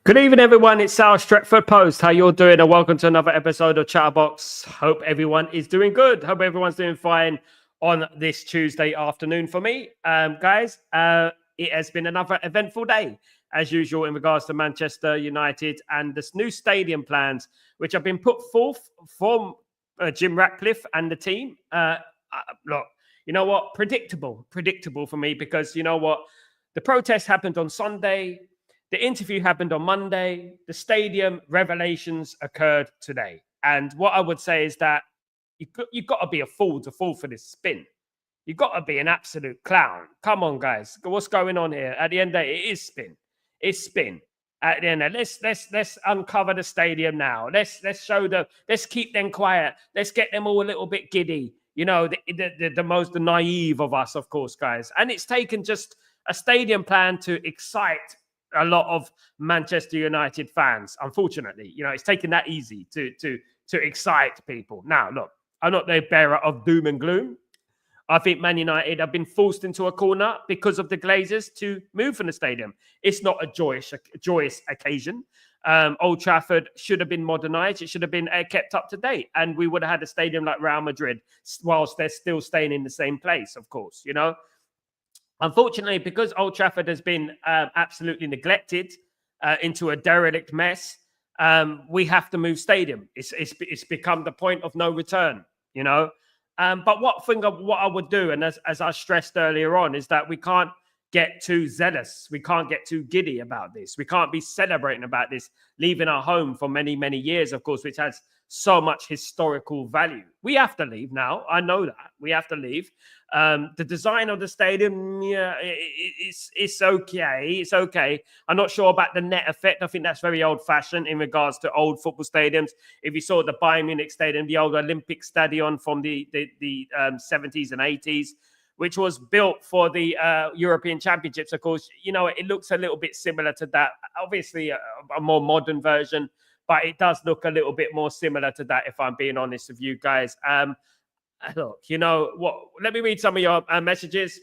Good evening, everyone. It's Sal Stretford Post. How you're doing? And welcome to another episode of Chatterbox. Hope everyone is doing good. Hope everyone's doing fine on this Tuesday afternoon for me. Guys, it has been another eventful day, as usual, in regards to Manchester United and this new stadium plans, which have been put forth from Jim Ratcliffe and the team. Look, you know what? Predictable for me, because you know what? The protest happened on Sunday. The interview happened on Monday. The revelations occurred today. And what I would say is that you've got to be a fool to fall for this spin. You've got to be an absolute clown. Come on, guys. What's going on here? At the end of the day, it is spin. It's spin. At the end of the day, let's uncover the stadium now. Let's keep them quiet. Let's get them all a little bit giddy. You know, the most naive of us, of course, guys. And it's taken just a stadium plan to excite a lot of Manchester United fans. Unfortunately, you know, it's taken that easy to excite people. Now, look, I'm not the bearer of doom and gloom. I think Man United have been forced into a corner because of the Glazers to move from the stadium. It's not a joyous occasion. Old Trafford should have been modernised. It should have been kept up to date, and we would have had a stadium like Real Madrid, whilst they're still staying in the same place. Of course, you know. Unfortunately, because Old Trafford has been absolutely neglected into a derelict mess, we have to move stadium. It's become the point of no return, you know. But what I would do, and as I stressed earlier on, is that we can't get too zealous. We can't get too giddy about this. We can't be celebrating about this, leaving our home for many, many years, of course, which has so much historical value. We have to leave now. I know that. We have to leave. The design of the stadium, yeah, it's okay. It's okay. I'm not sure about the net effect. I think that's very old-fashioned in regards to old football stadiums. If you saw the Bayern Munich Stadium, the old Olympic Stadion from the 70s and 80s, which was built for the European Championships, of course, you know, it looks a little bit similar to that. Obviously, a more modern version, but it does look a little bit more similar to that, if I'm being honest with you guys. Look, you know what? Let me read some of your messages.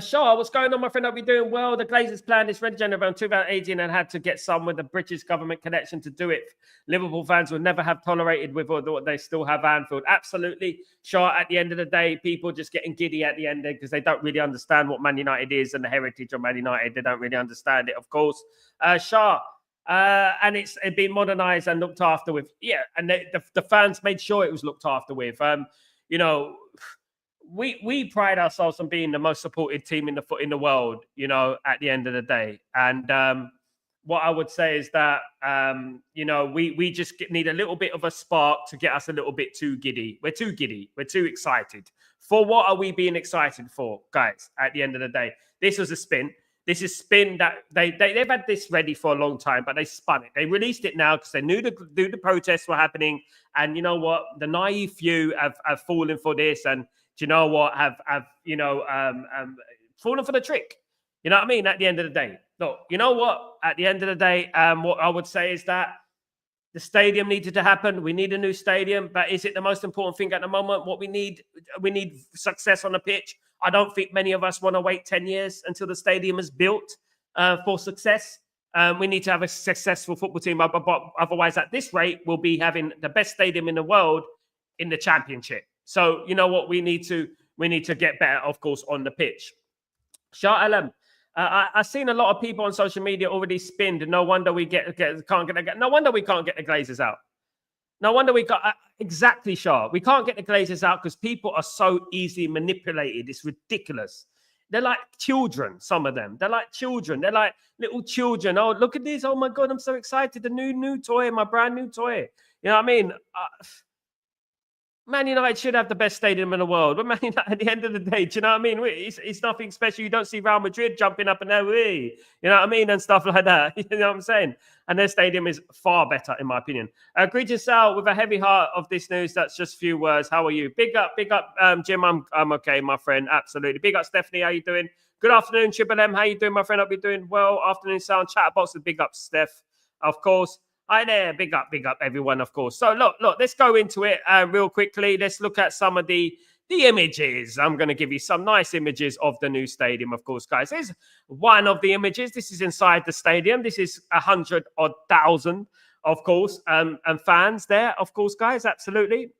Shah, what's going on, my friend? I'll be doing well. The Glazers planned this red agenda around 2018 and had to get some with the British government connection to do it. Liverpool fans would never have tolerated with what they still have Anfield. Absolutely. Shah, at the end of the day, people just getting giddy at the end because they don't really understand what Man United is and the heritage of Man United. They don't really understand it, of course. Shah, and it's been modernised and looked after with. Yeah, and the fans made sure it was looked after with. You know, we pride ourselves on being the most supported team in the world, you know, at the end of the day. And what I would say is that, you know, we just need a little bit of a spark to get us a little bit too giddy. We're too giddy. We're too excited. For what are we being excited for, guys, at the end of the day? This was a spin. This is spin that they've had this ready for a long time, but they spun it. They released it now because they knew the protests were happening. And you know what? The naive few have fallen for this. And do you know what? Have you know, fallen for the trick. You know what I mean? At the end of the day. Look, you know what? At the end of the day, what I would say is that the stadium needed to happen. We need a new stadium. But is it the most important thing at the moment? What we need success on the pitch. I don't think many of us want to wait 10 years until the stadium is built for success. We need to have a successful football team. But otherwise, at this rate, we'll be having the best stadium in the world in the Championship. So, you know what? We need to get better, of course, on the pitch. Shah Alam, I've seen a lot of people on social media already spinned. No wonder we can't get the Glazers out. No wonder we got exactly, Shah. We can't get the Glazers out because people are so easily manipulated. It's ridiculous. They're like children, some of them. They're like children. They're like little children. Oh, look at this. Oh, my God, I'm so excited. The new toy, my brand new toy. You know what I mean? Man United should have the best stadium in the world. But Man United, at the end of the day, do you know what I mean? It's nothing special. You don't see Real Madrid jumping up and down, you know what I mean? And stuff like that. You know what I'm saying? And their stadium is far better, in my opinion. Greetings, Sal, with a heavy heart of this news. That's just few words. How are you? Big up, Jim. I'm okay, my friend. Absolutely. Big up, Stephanie. How you doing? Good afternoon, Triple M. How you doing, my friend? I'll be doing well. Afternoon, Sal. Chatterbox with big up, Steph. Of course. Hi there, big up everyone, of course. So look, let's go into it real quickly. Let's look at some of the the images. I'm going to give you some nice images of the new stadium, of course, guys. Here's one of the images. This is inside the stadium. This is 100-odd thousand, of course, and fans there, of course, guys. Absolutely.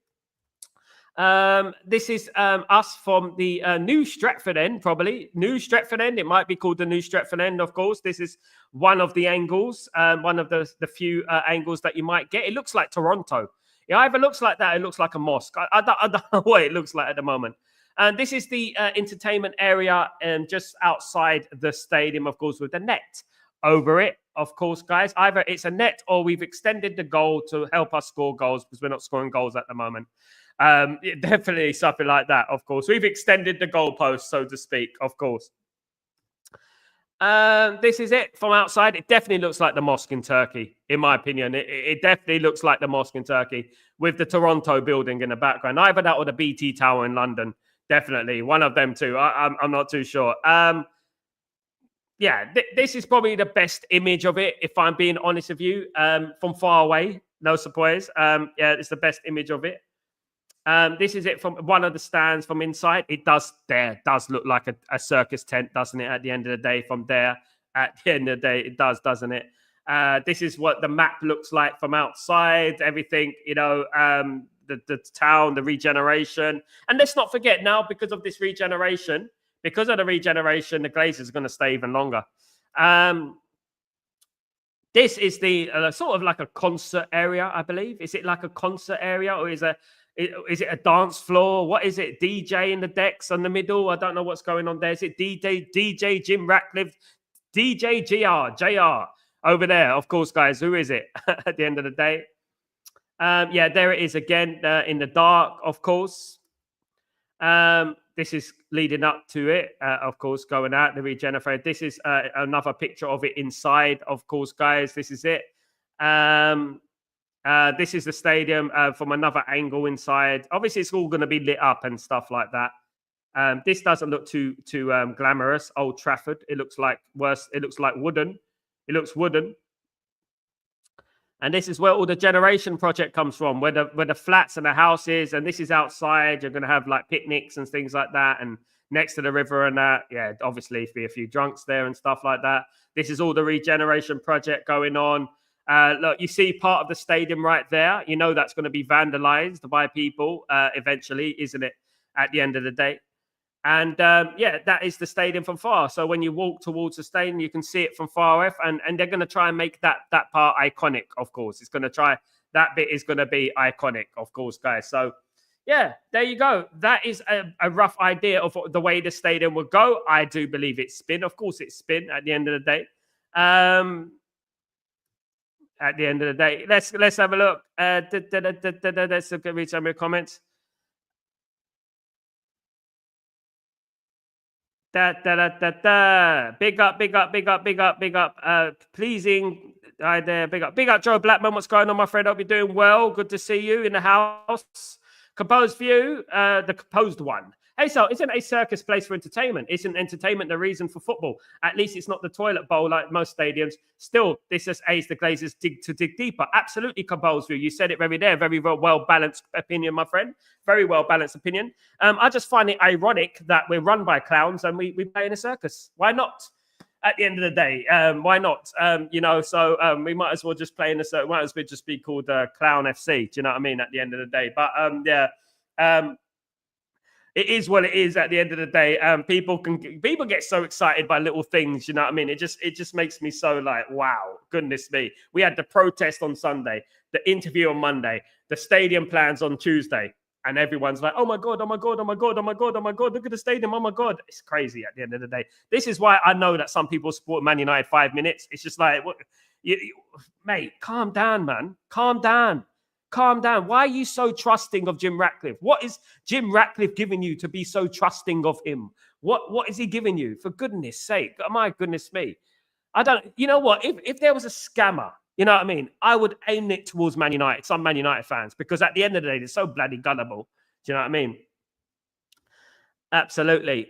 This is us from the new Stretford end, probably. New Stretford end. It might be called the new Stretford end, of course. This is one of the angles, one of the few angles that you might get. It looks like Toronto. It either looks like that, it looks like a mosque. I don't know what it looks like at the moment. And this is the entertainment area just outside the stadium, of course, with the net over it, of course, guys. Either it's a net or we've extended the goal to help us score goals because we're not scoring goals at the moment. Definitely something like that, of course. We've extended the goalpost, so to speak, of course. This is it from outside. It definitely looks like the mosque in Turkey, in my opinion. It definitely looks like the mosque in Turkey with the Toronto building in the background. Either that or the BT Tower in London. Definitely. One of them two. I'm not too sure. Yeah, this is probably the best image of it, if I'm being honest with you. From far away, no surprise. Yeah, it's the best image of it. This is it from one of the stands from inside. It does look like a circus tent, doesn't it? At the end of the day, from there, at the end of the day, it does, doesn't it? This is what the map looks like from outside. Everything, the town, the regeneration, and let's not forget now, because of this regeneration, the Glazers are going to stay even longer. This is the sort of like a concert area, I believe. Is it like a concert area, or is it a dance floor? What is it? DJ in the decks on the middle? I don't know what's going on there. Is it DJ Jim Ratcliffe? DJ JR over there, of course, guys. Who is it at the end of the day? Yeah, there it is again in the dark, of course. This is leading up to it, of course, going out, the regenerate. This is another picture of it inside, of course, guys. This is it. This is the stadium from another angle inside. Obviously, it's all going to be lit up and stuff like that. This doesn't look too glamorous. Old Trafford. It looks like worse. It looks like wooden. It looks wooden. And this is where all the generation project comes from, where the flats and the houses. And this is outside. You're going to have like picnics and things like that. And next to the river and that, yeah, obviously be a few drunks there and stuff like that. This is all the regeneration project going on. Look, you see part of the stadium right there. You know that's going to be vandalized by people eventually, isn't it? At the end of the day. And yeah, that is the stadium from far. So when you walk towards the stadium, you can see it from far off. And they're going to try and make that part iconic, of course. It's going to try, that bit is going to be iconic, of course, guys. So yeah, there you go. That is a rough idea of the way the stadium will go. I do believe it's spin. Of course, it's spin at the end of the day. At the end of the day, let's have a look. Let's read some of your comments. Big up. Pleasing. Right there. Big up, Joe Blackman. What's going on, my friend? Hope you're doing well. Good to see you in the house. Composed view, the composed one. Hey, so isn't a circus place for entertainment? Isn't entertainment the reason for football? At least it's not the toilet bowl like most stadiums. Still, this just aids the Glazers to dig deeper. Absolutely, composed view. You said it very well balanced opinion, my friend. Very well balanced opinion. I just find it ironic that we're run by clowns and we play in a circus. Why not? At the end of the day, why not? So we might as well just play in a circus. Might as well just be called Clown FC. Do you know what I mean? At the end of the day, but yeah. It is what it is at the end of the day. People get so excited by little things, you know what I mean? It just makes me so like, wow, goodness me. We had the protest on Sunday, the interview on Monday, the stadium plans on Tuesday, and everyone's like, oh my God, look at the stadium, oh my God. It's crazy at the end of the day. This is why I know that some people support Man United 5 minutes. It's just like, mate, calm down, man. Calm down. Why are you so trusting of Jim Ratcliffe? What is Jim Ratcliffe giving you to be so trusting of him? What is he giving you? For goodness sake. Oh, my goodness me. I don't, you know what? If there was a scammer, you know what I mean? I would aim it towards Man United, some Man United fans, because at the end of the day, they're so bloody gullible. Do you know what I mean? Absolutely.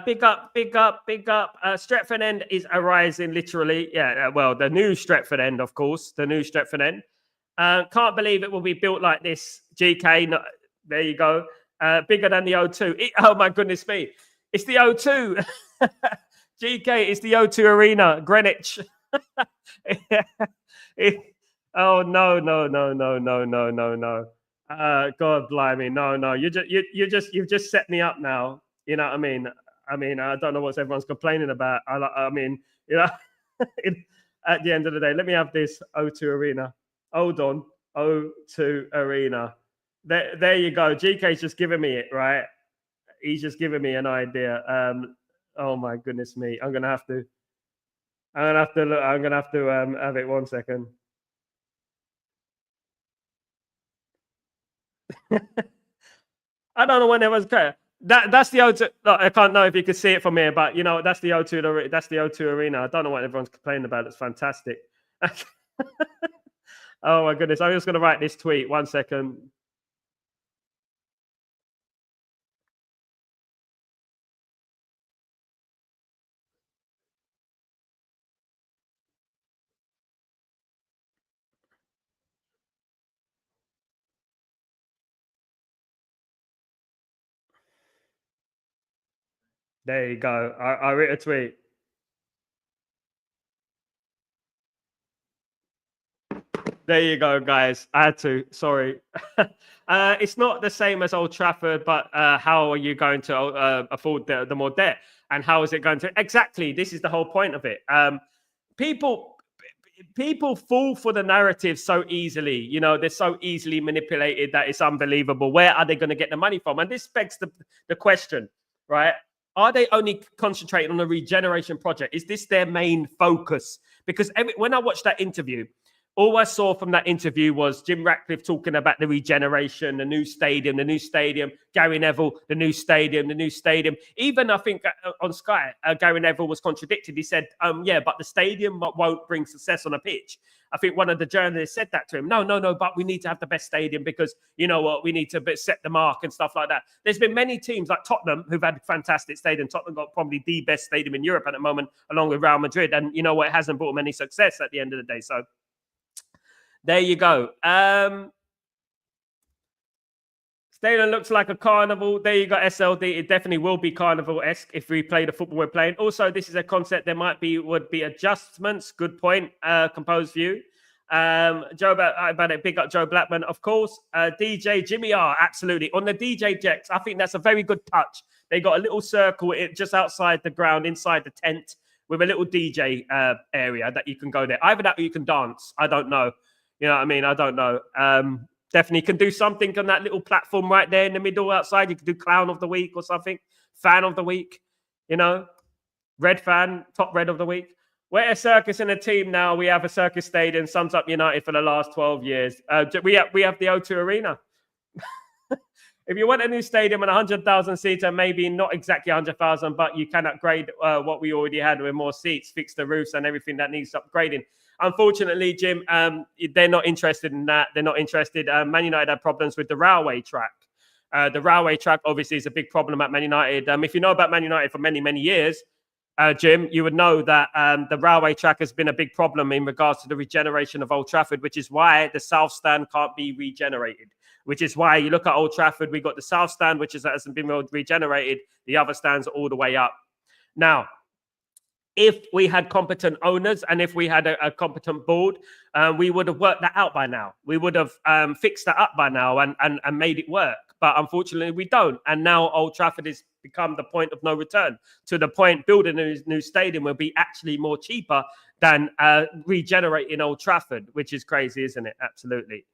Big up. Stretford End is arising literally. Yeah, well, the new Stretford End, of course. The new Stretford End. Can't believe it will be built like this. GK, no, there you go. Bigger than the O2. Oh my goodness me. It's the O2. GK, it's the O2 Arena, Greenwich. Oh no, no, no, no, no, no, no, no. God blimey, no, no. You've just set me up now. You know what I mean? I don't know what everyone's complaining about. I mean, you know, at the end of the day, let me have this O2 Arena. Hold on, O2 Arena. There you go. GK's just giving me it, right? He's just giving me an idea. Oh my goodness me. I'm gonna have to look. I'm gonna have to have it 1 second. I don't know when it was clear. That's the O2. Look, I can't know if you can see it from here, but you know that's the O2. That's the O2 Arena. I don't know what everyone's complaining about. It's fantastic. Oh my goodness! I'm just gonna write this tweet. 1 second. There you go. I wrote a tweet. There you go, guys. I had to. Sorry. It's not the same as Old Trafford, but how are you going to afford the more debt? And how is it going to? Exactly. This is the whole point of it. People fall for the narrative so easily. You know, they're so easily manipulated that it's unbelievable. Where are they going to get the money from? And this begs the question, right? Are they only concentrating on a regeneration project? Is this their main focus? Because when I watched that interview, all I saw from that interview was Jim Ratcliffe talking about the regeneration, the new stadium, Gary Neville, the new stadium. Even I think on Sky, Gary Neville was contradicted. He said, yeah, but the stadium won't bring success on a pitch. I think one of the journalists said that to him. No, but we need to have the best stadium because, you know what, we need to set the mark and stuff like that. There's been many teams like Tottenham who've had a fantastic stadium. Tottenham got probably the best stadium in Europe at the moment, along with Real Madrid. And you know what, it hasn't brought them any success at the end of the day. So there you go. Stadium looks like a carnival. There you go, SLD. It definitely will be carnival-esque if we play the football we're playing. Also, this is a concept. There would be adjustments. Good point. Composed view. Joe, about it. Big up Joe Blackman, of course. DJ Jimmy R, absolutely. On the DJ decks, I think that's a very good touch. They got a little circle just outside the ground, inside the tent, with a little DJ area that you can go there. Either that or you can dance. I don't know. You know what I mean? I don't know. Definitely can do something on that little platform right there in the middle outside. You could do Clown of the Week or something. Fan of the Week, you know. Red fan, top red of the week. We're a Circus in a team now. We have a Circus stadium, sums up United for the last 12 years. We have the O2 Arena. If you want a new stadium and 100,000 seater, maybe not exactly 100,000, but you can upgrade what we already had with more seats, fix the roofs and everything that needs upgrading. Unfortunately, Jim, they're not interested in that. They're not interested. Man United had problems with the railway track. The railway track obviously is a big problem at Man United. If you know about Man United for many, many years, Jim, you would know that the railway track has been a big problem in regards to the regeneration of Old Trafford, which is why the South Stand can't be regenerated. Which is why you look at Old Trafford, we got the South Stand, which hasn't been regenerated. The other stands are all the way up. Now, if we had competent owners and if we had a competent board, we would have worked that out by now. We would have fixed that up by now and made it work. But unfortunately, we don't. And now Old Trafford has become the point of no return, to the point building a new stadium will be actually more cheaper than regenerating Old Trafford, which is crazy, isn't it? Absolutely.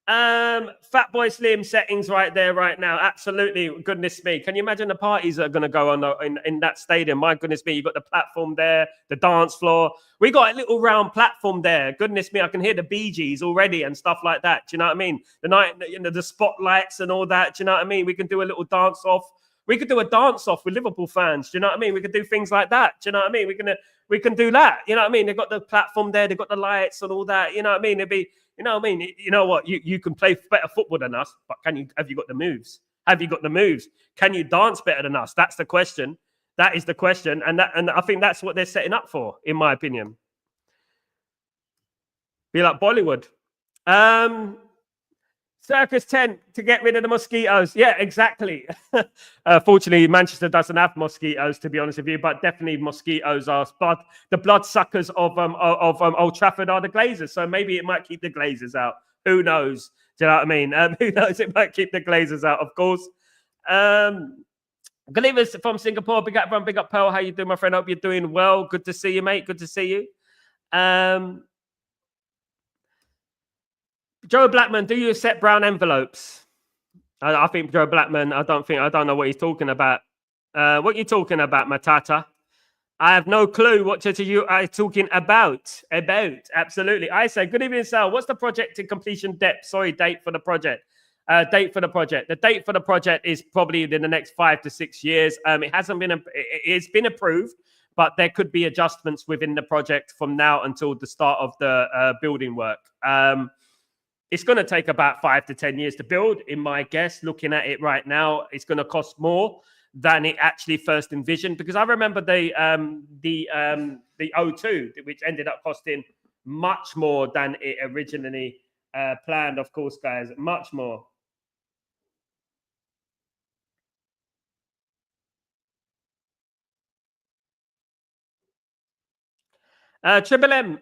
Fat Boy Slim settings right there right now. Absolutely. Goodness me. Can you imagine the parties that are going to go on in that stadium? My goodness me. You've got the platform there, the dance floor. We got a little round platform there. Goodness me. I can hear the Bee Gees already and stuff like that. Do you know what I mean? The night, you know, the spotlights and all that. Do you know what I mean? We can do a little dance off. We could do a dance off with Liverpool fans. Do you know what I mean? We could do things like that. Do you know what I mean? We can do that. You know what I mean? They've got the platform there. They've got the lights and all that. You know what I mean? It'd be, you know what I mean? You know what? You can play better football than us, but have you got the moves? Have you got the moves? Can you dance better than us? That's the question. That is the question. And I think that's what they're setting up for, in my opinion. Be like Bollywood. Circus tent to get rid of the mosquitoes. Yeah, exactly. Fortunately, Manchester doesn't have mosquitoes, to be honest with you, but definitely mosquitoes are the bloodsuckers of Old Trafford are the Glazers. So maybe it might keep the Glazers out. Who knows? Do you know what I mean? Who knows? It might keep the Glazers out, of course. Galivas from Singapore. Big up, everyone. Big up, Pearl. How you doing, my friend? Hope you're doing well. Good to see you, mate. Good to see you. Joe Blackman, do you accept brown envelopes? I think Joe Blackman, I don't know what he's talking about. What are you talking about, Matata? I have no clue what you are talking about. Absolutely. I say, good evening, Sal. What's the project to completion date? Sorry, date for the project. Date for the project. The date for the project is probably in the next 5 to 6 years. It's been approved, but there could be adjustments within the project from now until the start of the building work. It's going to take about 5 to 10 years to build, in my guess. Looking at it right now, it's going to cost more than it actually first envisioned. Because I remember the O2, which ended up costing much more than it originally planned. Of course, guys, much more. Triple M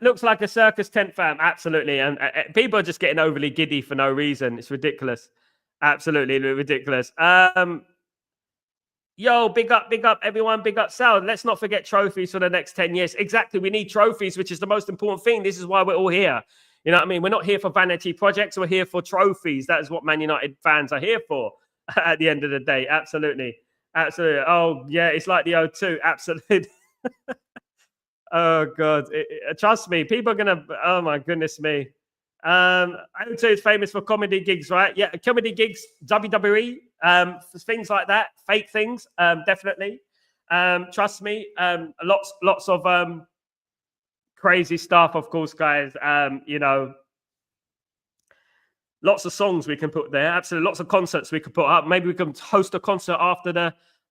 looks like a circus tent fam. Absolutely. And people are just getting overly giddy for no reason. It's ridiculous. Absolutely ridiculous. Yo, big up, everyone. Big up, Sal. Let's not forget trophies for the next 10 years. Exactly. We need trophies, which is the most important thing. This is why we're all here. You know what I mean? We're not here for vanity projects. We're here for trophies. That is what Man United fans are here for at the end of the day. Absolutely. Absolutely. Oh, yeah. It's like the O2. Absolutely. Oh God! Trust me, people are gonna. Oh my goodness me! O2 is famous for comedy gigs, right? Yeah, comedy gigs, WWE, things like that, fake things, definitely. Trust me, lots of crazy stuff, of course, guys. You know, lots of songs we can put there. Absolutely, lots of concerts we could put up. Maybe we can host a concert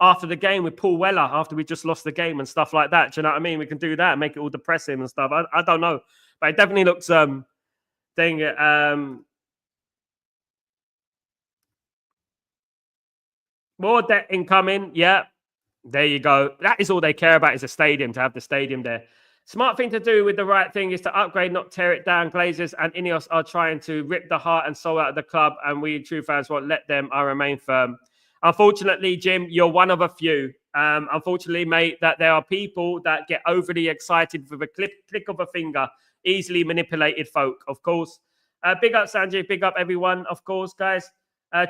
after the game with Paul Weller after we just lost the game and stuff like that. Do you know what I mean? We can do that, make it all depressing and stuff. I don't know, but it definitely looks more debt incoming. Yeah, there you go. That is all they care about, is a stadium, to have the stadium there. Smart thing to do with the right thing is to upgrade, not tear it down. Glazers and Ineos are trying to rip the heart and soul out of the club, and we true fans won't let them. I remain firm. Unfortunately, Jim, you're one of a few. Unfortunately, mate, that there are people that get overly excited with a click of a finger, easily manipulated folk, of course. Big up, Sanjay. Big up, everyone, of course, guys.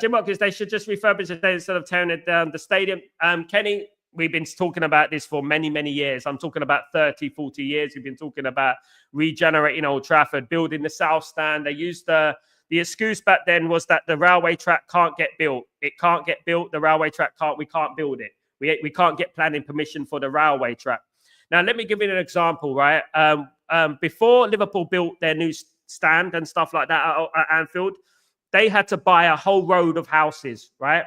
Jim Watkins, they should just refurbish it instead of tearing it down. The stadium. Kenny, we've been talking about this for many, many years. I'm talking about 30, 40 years. We've been talking about regenerating Old Trafford, building the South Stand. They used the excuse back then was that the railway track can't get built. It can't get built. The railway track we can't build it. We can't get planning permission for the railway track. Now, let me give you an example, right? Before Liverpool built their new stand and stuff like that at Anfield, they had to buy a whole road of houses, right?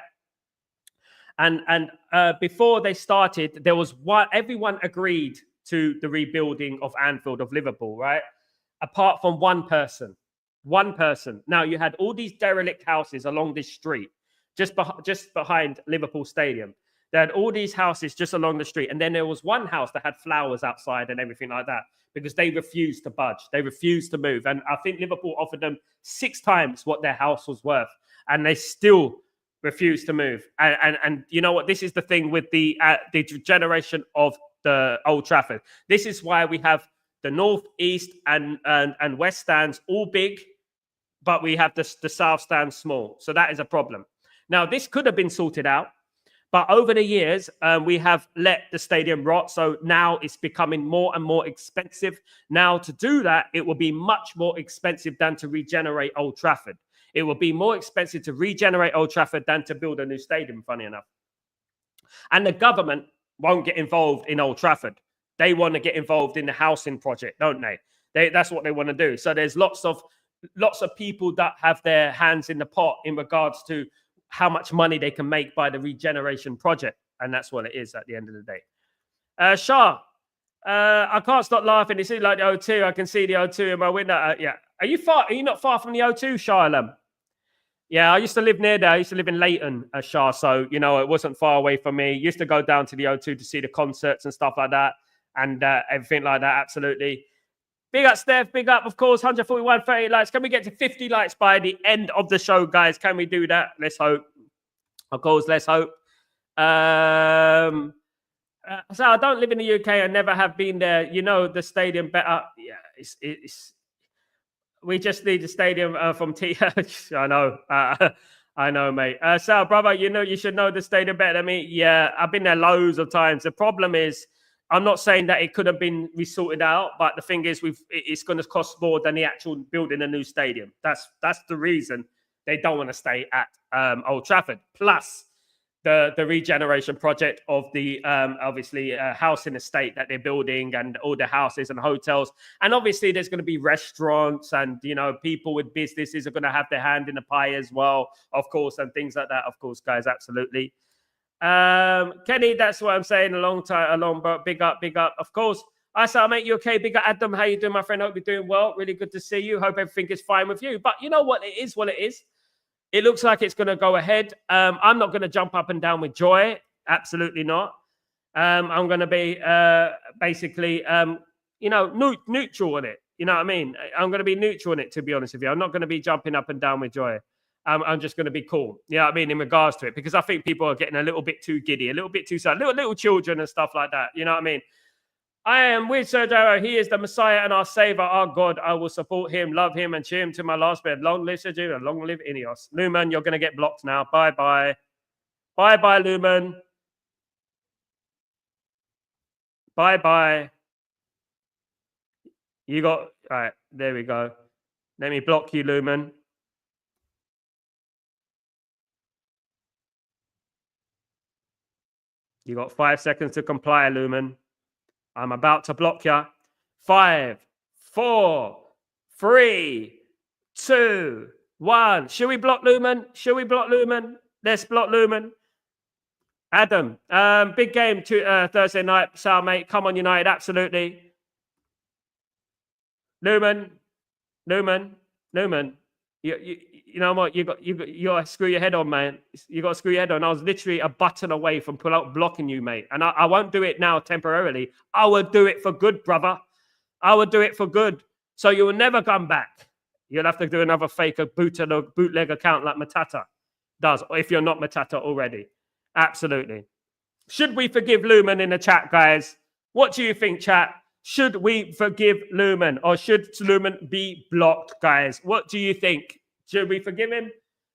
And before they started, there was everyone agreed to the rebuilding of Anfield, of Liverpool, right? Apart from one person. One person. Now, you had all these derelict houses along this street, just behind Liverpool Stadium. They had all these houses just along the street. And then there was one house that had flowers outside and everything like that, because they refused to budge. They refused to move. And I think Liverpool offered them 6 times what their house was worth. And they still refused to move. And you know what? This is the thing with the generation of the Old Trafford. This is why we have the North, East, and West stands all big, but we have the South stand small. So that is a problem. Now, this could have been sorted out, but over the years, we have let the stadium rot. So now it's becoming more and more expensive. Now, to do that, it will be much more expensive than to regenerate Old Trafford. It will be more expensive to regenerate Old Trafford than to build a new stadium, funny enough. And the government won't get involved in Old Trafford. They want to get involved in the housing project, don't they? That's what they want to do. So there's lots of people that have their hands in the pot in regards to how much money they can make by the regeneration project. And that's what it is at the end of the day. Shah, I can't stop laughing. It seems like the O2. I can see the O2 in my window. Yeah. Are you not far from the O2, Shah Alam? Yeah, I used to live near there. I used to live in Leighton, Shah. So, it wasn't far away from me. Used to go down to the O2 to see the concerts and stuff like that and everything like that. Absolutely. Big up, Steph. Big up, of course. 141, 30 likes. Can we get to 50 likes by the end of the show, guys? Can we do that? Let's hope. Of course, let's hope. So I don't live in the UK. I never have been there. The stadium better. Yeah, it's we just need the stadium from T. I know. I know, mate. Sal, brother, you should know the stadium better than me. Yeah, I've been there loads of times. The problem is, I'm not saying that it could have been resorted out, but the thing is, it's going to cost more than the actual building a new stadium. That's the reason they don't want to stay at Old Trafford. Plus, the regeneration project of the obviously housing estate that they're building and all the houses and hotels. And obviously there's going to be restaurants and, people with businesses are going to have their hand in the pie as well, of course, and things like that, of course, guys, absolutely. Kenny, that's what I'm saying. Big up, of course. I said, mate, you okay? Big up, Adam. How you doing, my friend? Hope you're doing well. Really good to see you. Hope everything is fine with you. But you know what? It is what it is. It looks like it's going to go ahead. I'm not going to jump up and down with joy. Absolutely not. I'm going to be basically, neutral on it. You know what I mean? I'm going to be neutral on it, to be honest with you. I'm not going to be jumping up and down with joy. I'm just going to be cool. You know what I mean? In regards to it, because I think people are getting a little bit too giddy, a little bit too sad, little children and stuff like that. You know what I mean? I am with Sergio. He is the Messiah and our Savior, our God. I will support him, love him, and cheer him to my last breath. Long live Sergio and long live Ineos. Lumen, you're going to get blocked now. Bye-bye. Bye-bye, Lumen. Bye-bye. You got... All right, there we go. Let me block you, Lumen. You got 5 seconds to comply, Lumen. I'm about to block you. 5, 4, 3, 2, 1. Should we block Lumen? Let's block Lumen. Adam, big game Thursday night, Sal, mate. Come on, United, absolutely. Lumen. You know what? You got to screw your head on, man. You got to screw your head on. I was literally a button away from blocking you, mate. And I won't do it now temporarily. I will do it for good, brother. I will do it for good. So you will never come back. You'll have to do another fake bootleg account like Matata does, if you're not Matata already. Absolutely. Should we forgive Lumen in the chat, guys? What do you think, chat? Should we forgive Lumen or should Lumen be blocked, guys? What do you think? Should we forgive him?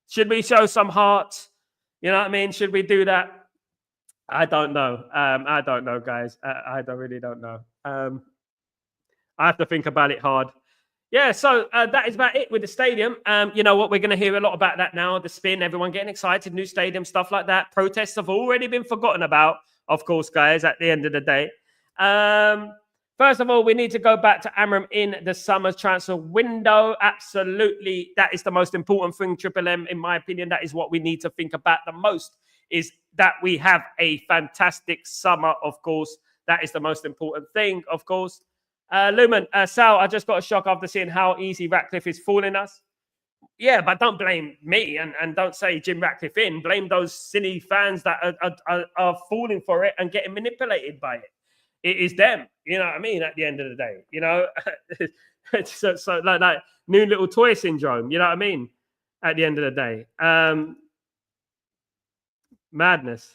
Should we show some heart? You know what I mean? Should we do that? I don't know. I don't know, guys. I really don't know. I have to think about it hard. Yeah, so that is about it with the stadium. You know what? We're going to hear a lot about that now. The spin, everyone getting excited, new stadium, stuff like that. Protests have already been forgotten about, of course, guys, at the end of the day. First of all, we need to go back to Amram in the summer transfer window. Absolutely. That is the most important thing, Triple M, in my opinion. That is what we need to think about the most, is that we have a fantastic summer, of course. That is the most important thing, of course. Lumen, Sal, I just got a shock after seeing how easy Ratcliffe is fooling us. Yeah, but don't blame me and don't say Jim Ratcliffe in. Blame those silly fans that are falling for it and getting manipulated by it. It is them, you know what I mean, at the end of the day, you know. It's so like new little toy syndrome, you know what I mean, at the end of the day. Madness.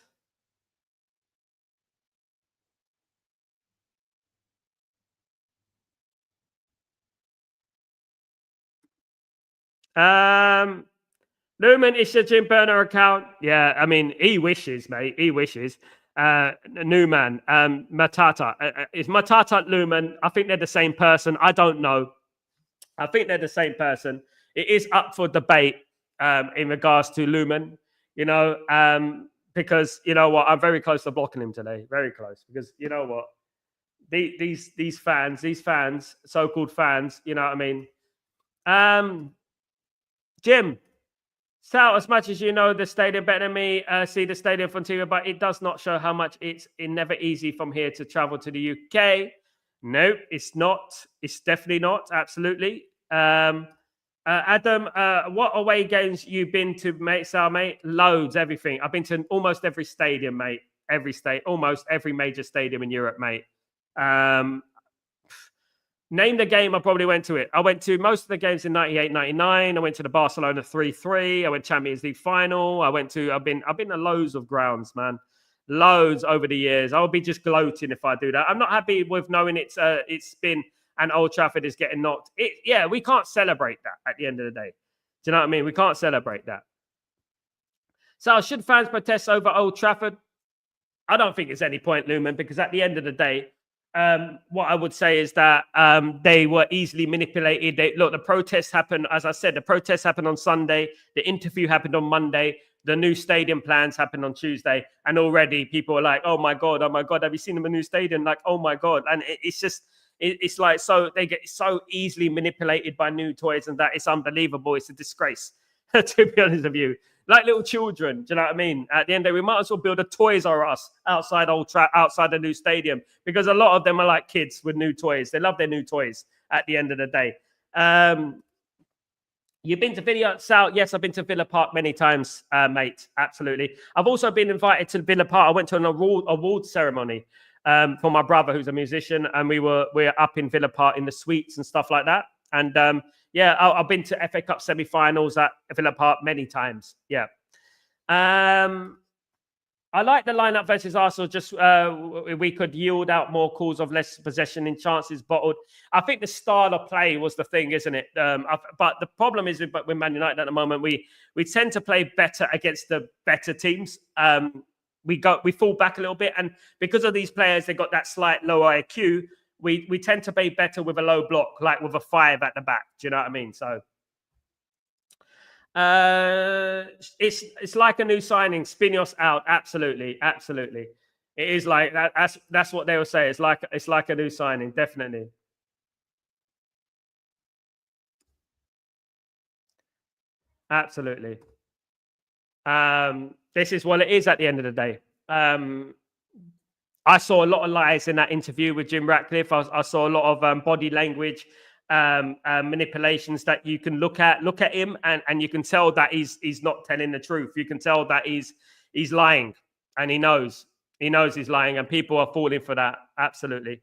Lumen is a Jim Burner account. Yeah, I mean, he wishes, mate. He wishes. Newman, Matata. Is Matata Lumen? I think they're the same person. I don't know. I think they're the same person. It is up for debate in regards to Lumen, you know, because you know what? I'm very close to blocking him today. Very close. Because you know what? These fans, so-called fans, you know what I mean? Jim, Sal, as much as you know the stadium better than me, see the stadium from TV, but it does not show how much it's never easy from here to travel to the UK. No, it's not. It's definitely not. Absolutely. Adam, what away games you been to, mate? Sal, mate, loads, everything. I've been to almost every stadium, mate. Almost every major stadium in Europe, mate. Name the game, I probably went to it. I went to most of the games in 98, 99. I went to the Barcelona 3-3. I went Champions League final. I've been to loads of grounds, man. Loads over the years. I'll be just gloating if I do that. I'm not happy with knowing it's been and Old Trafford is getting knocked. We can't celebrate that at the end of the day. Do you know what I mean? We can't celebrate that. So should fans protest over Old Trafford? I don't think there's any point, Lumen, because at the end of the day, what I would say is that they were easily manipulated. The protests happened, as I said, the protests happened on Sunday. The interview happened on Monday. The new stadium plans happened on Tuesday. And already people are like, oh my God, have you seen the new stadium? Like, oh my God. And it's like, so they get so easily manipulated by new toys and that it's unbelievable. It's a disgrace, to be honest with you. Like little children, do you know what I mean? At the end of the day, we might as well build a Toys R Us outside outside the new stadium, because a lot of them are like kids with new toys. They love their new toys at the end of the day. You've been to Villa, Sal? Yes, I've been to Villa Park many times, mate. Absolutely. I've also been invited to Villa Park. I went to an award ceremony for my brother, who's a musician, and we're up in Villa Park in the suites and stuff like that. And I've been to FA Cup semi-finals at Villa Park many times. Yeah. I like the lineup versus Arsenal. Just we could yield out more calls of less possession in chances bottled. I think the style of play was the thing, isn't it? But the problem is with Man United at the moment, we tend to play better against the better teams. We fall back a little bit, and because of these players, they got that slight lower IQ. We tend to play better with a low block, like with a 5 at the back. Do you know what I mean? So it's like a new signing. Spinios out. Absolutely. It is like that. That's what they will say. It's like a new signing, definitely. Absolutely. This is what it is at the end of the day. I saw a lot of lies in that interview with Jim Ratcliffe. I saw a lot of body language manipulations that you can look at him and you can tell that he's not telling the truth. You can tell that he's lying, and he knows he's lying, and people are falling for that. Absolutely.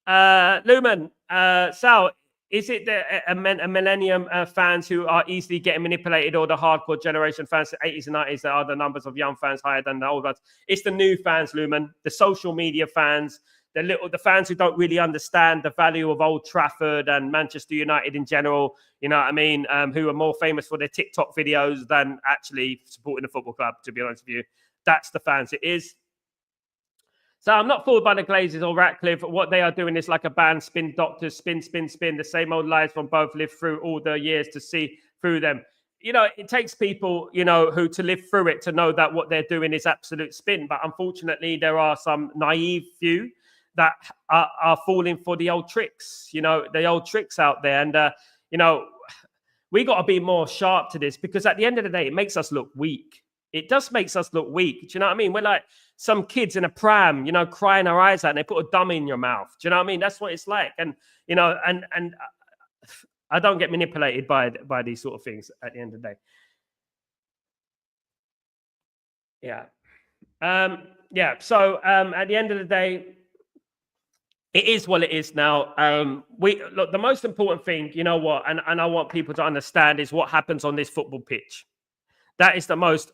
Lumen, Sal, is it a millennium fans who are easily getting manipulated, or the hardcore generation fans, the 80s and 90s, that are the numbers of young fans higher than the old ones? It's the new fans, Lumen, the social media fans, the fans who don't really understand the value of Old Trafford and Manchester United in general, you know what I mean, who are more famous for their TikTok videos than actually supporting the football club, to be honest with you. That's the fans it is. So I'm not fooled by the Glazers or Ratcliffe. What they are doing is like a band, spin doctors, spin. The same old lies from both lived through all the years to see through them. You know, it takes people, who to live through it to know that what they're doing is absolute spin. But unfortunately, there are some naive few that are falling for the old tricks, the old tricks out there. And, we got to be more sharp to this, because at the end of the day, it makes us look weak. It just makes us look weak. Do you know what I mean? We're like some kids in a pram, crying our eyes out, and they put a dummy in your mouth. Do you know what I mean? That's what it's like. And, and I don't get manipulated by these sort of things at the end of the day. Yeah. So at the end of the day, it is what it is now. Look, the most important thing, you know what, and I want people to understand, is what happens on this football pitch. That is the most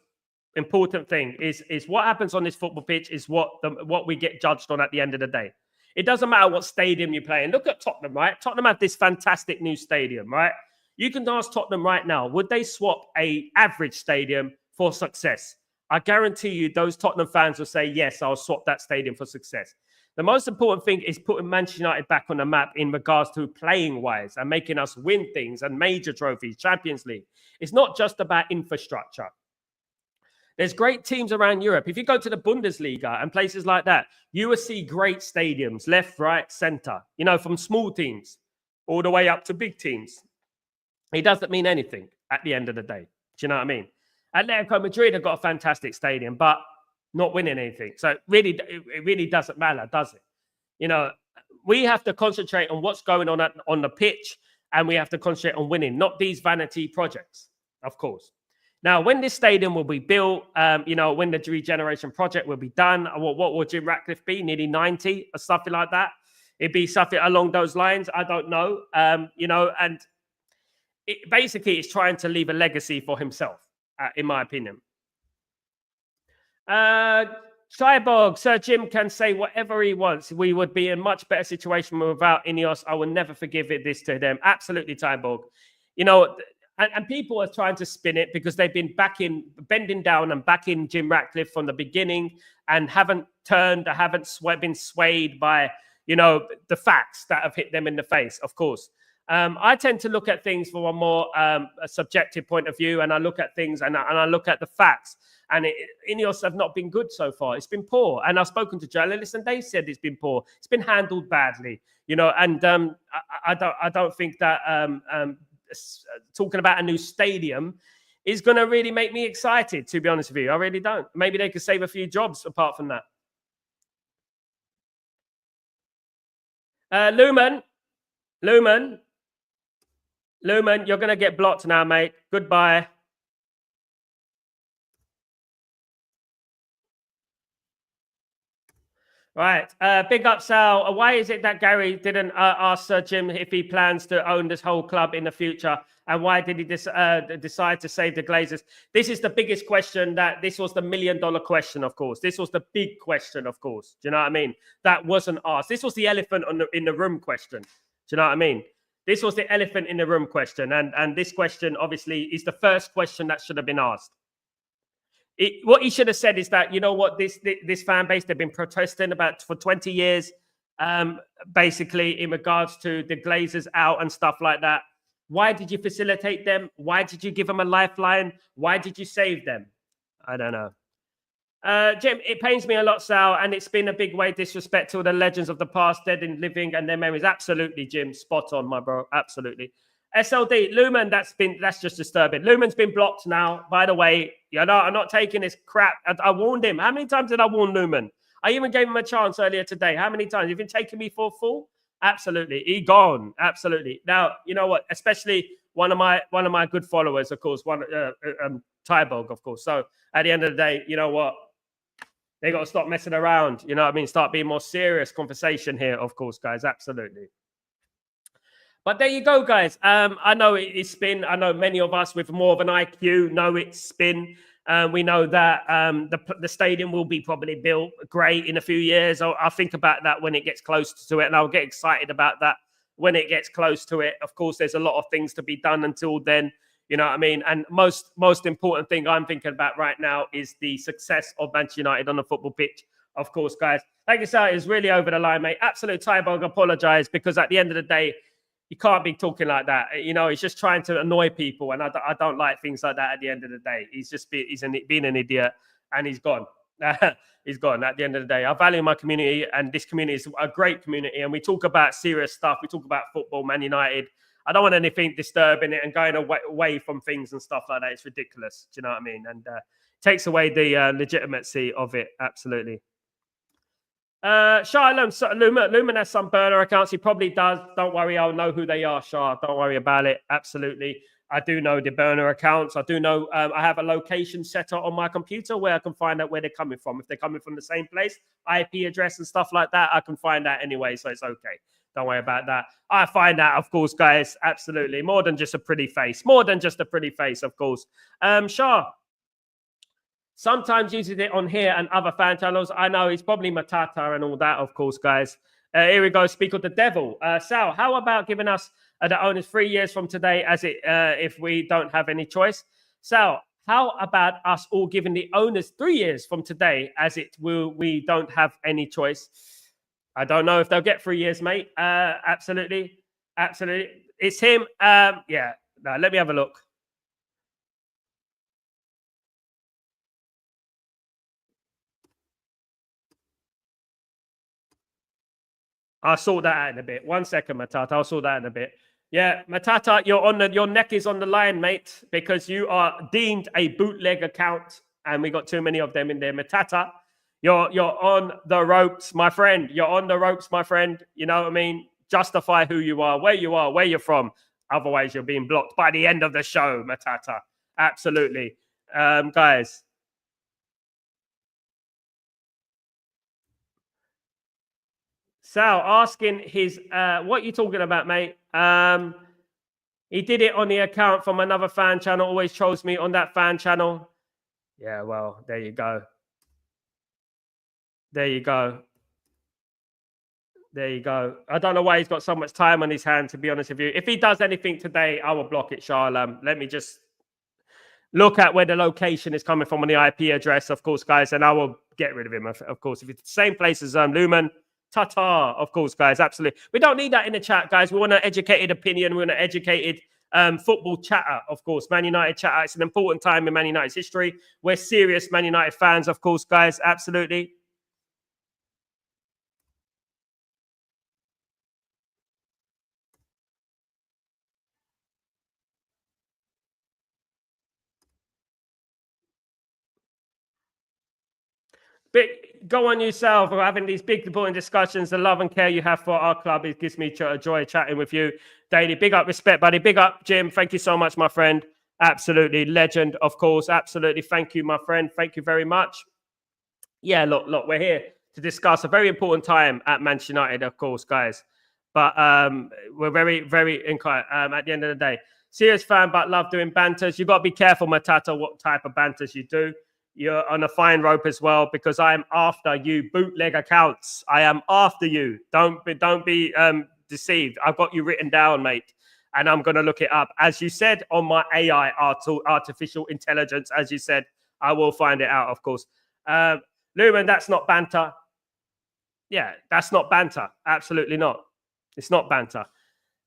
important thing. Is what happens on this football pitch is what we get judged on at the end of the day. It doesn't matter what stadium you play in. Look at Tottenham, right? Tottenham have this fantastic new stadium, right? You can ask Tottenham right now, would they swap a average stadium for success? I guarantee you those Tottenham fans will say, yes, I'll swap that stadium for success. The most important thing is putting Manchester United back on the map in regards to playing wise and making us win things and major trophies, Champions League. It's not just about infrastructure. There's great teams around Europe. If you go to the Bundesliga and places like that, you will see great stadiums, left, right, center, from small teams all the way up to big teams. It doesn't mean anything at the end of the day. Do you know what I mean? Atletico Madrid have got a fantastic stadium, but not winning anything. So it really doesn't matter, does it? We have to concentrate on what's going on the pitch and we have to concentrate on winning, not these vanity projects, of course. Now, when this stadium will be built, when the regeneration project will be done, what will Jim Ratcliffe be? Nearly 90 or something like that. It'd be something along those lines. I don't know. And basically it's trying to leave a legacy for himself, in my opinion. Cyborg, Sir Jim can say whatever he wants. We would be in a much better situation without Ineos. I will never forgive this to them. Absolutely, Cyborg. And people are trying to spin it because they've been bending down and backing Jim Ratcliffe from the beginning and haven't been swayed by, the facts that have hit them in the face, of course. I tend to look at things from a more subjective point of view, and I look at things and I look at the facts. And Ineos have not been good so far. It's been poor. And I've spoken to journalists, and they said it's been poor. It's been handled badly, And I don't think that talking about a new stadium is going to really make me excited. To be honest with you, I really don't. Maybe they could save a few jobs apart from that. Lumen, you're going to get blocked now, mate. Goodbye. Right. Big up, Sal. Why is it that Gary didn't ask Sir Jim if he plans to own this whole club in the future? And why did he decide to save the Glazers? This is the biggest question. This was the $1 million question, of course. This was the big question, of course. Do you know what I mean? That wasn't asked. This was the elephant in the room question. Do you know what I mean? This was the elephant in the room question. And this question, obviously, is the first question that should have been asked. What he should have said is that, this fan base, they've been protesting for 20 years, basically in regards to the Glazers out and stuff like that. Why did you facilitate them? Why did you give them a lifeline? Why did you save them? I don't know. Jim, it pains me a lot, Sal, and it's been a big way disrespect to the legends of the past, dead and living, and their memories. Absolutely, Jim. Spot on, my bro. Absolutely. SLD, Lumen, that's just disturbing. Lumen's been blocked now, by the way. I'm not taking this crap. I warned him. How many times did I warn Lumen? I even gave him a chance earlier today. How many times? You've been taking me for a fool? Absolutely. He gone. Absolutely. Now, you know what? Especially one of my good followers, of course, Tybog, of course. So at the end of the day, you know what? They got to stop messing around. You know what I mean? Start being more serious conversation here, of course, guys. Absolutely. But there you go, guys. I know it's spin. I know many of us with more of an IQ know it's spin. We know that the stadium will be probably built great in a few years. I'll think about that when it gets close to it, and I'll get excited about that when it gets close to it. Of course, there's a lot of things to be done until then. You know what I mean? And most important thing I'm thinking about right now is the success of Manchester United on the football pitch. Of course, guys. Like I said, it's really over the line, mate. Absolute Tybog, apologize, because at the end of the day, you can't be talking like that. He's just trying to annoy people. And I don't like things like that at the end of the day. He's being an idiot, and he's gone. He's gone at the end of the day. I value my community, and this community is a great community. And we talk about serious stuff. We talk about football, Man United. I don't want anything disturbing it and going away from things and stuff like that. It's ridiculous. Do you know what I mean? And takes away the legitimacy of it. Absolutely. Shah, Lumen has some burner accounts. He probably does. Don't worry. I'll know who they are, Shah. Don't worry about it. Absolutely. I do know the burner accounts. I do know I have a location setter on my computer where I can find out where they're coming from. If they're coming from the same place, IP address and stuff like that, I can find out anyway. So it's okay. Don't worry about that. I find out, of course, guys. Absolutely. More than just a pretty face. More than just a pretty face, of course. Shah. Sometimes uses it on here and other fan channels. I know it's probably Matata and all that, of course, guys. Here we go. Speak of the devil. Sal, how about giving us the owners 3 years from today if we don't have any choice? Sal, how about us all giving the owners 3 years from today we don't have any choice? I don't know if they'll get 3 years, mate. Absolutely. Absolutely. It's him. Yeah. No, let me have a look. I'll sort that out in a bit. 1 second, Matata. I'll sort that out in a bit. Yeah, Matata, your neck is on the line, mate, because you are deemed a bootleg account, and we got too many of them in there. Matata, you're on the ropes, my friend. You're on the ropes, my friend. You know what I mean? Justify who you are, where you're from. Otherwise, you're being blocked by the end of the show, Matata. Absolutely. Guys. Sal asking his, what you talking about, mate? He did it on the account from another fan channel, always trolls me on that fan channel. Yeah, well, there you go. There you go. There you go. I don't know why he's got so much time on his hand, to be honest with you. If he does anything today, I will block it, Charlam. Let me just look at where the location is coming from on the IP address, of course, guys, and I will get rid of him, of course. If it's the same place as Lumen, ta-ta, of course, guys, absolutely. We don't need that in the chat, guys. We want an educated opinion. We want an educated football chatter, of course. Man United chatter. It's an important time in Man United's history. We're serious Man United fans, of course, guys, absolutely. But go on yourself. We're having these big important discussions. The love and care you have for our club, it gives me joy chatting with you daily. Big up, respect, buddy. Big up, Jim. Thank you so much, my friend. Absolutely. Legend, of course. Absolutely. Thank you, my friend. Thank you very much. Yeah, look, we're here to discuss a very important time at Manchester United, of course, guys. But we're very, very at the end of the day. Serious fan, but love doing banters. You've got to be careful, Matata, what type of banters you do. You're on a fine rope as well, because I am after you bootleg accounts. I am after you. Don't be deceived. I've got you written down, mate, and I'm going to look it up. As you said, on my AI, artificial intelligence, as you said, I will find it out, of course. Lumen, that's not banter. Yeah, that's not banter. Absolutely not. It's not banter.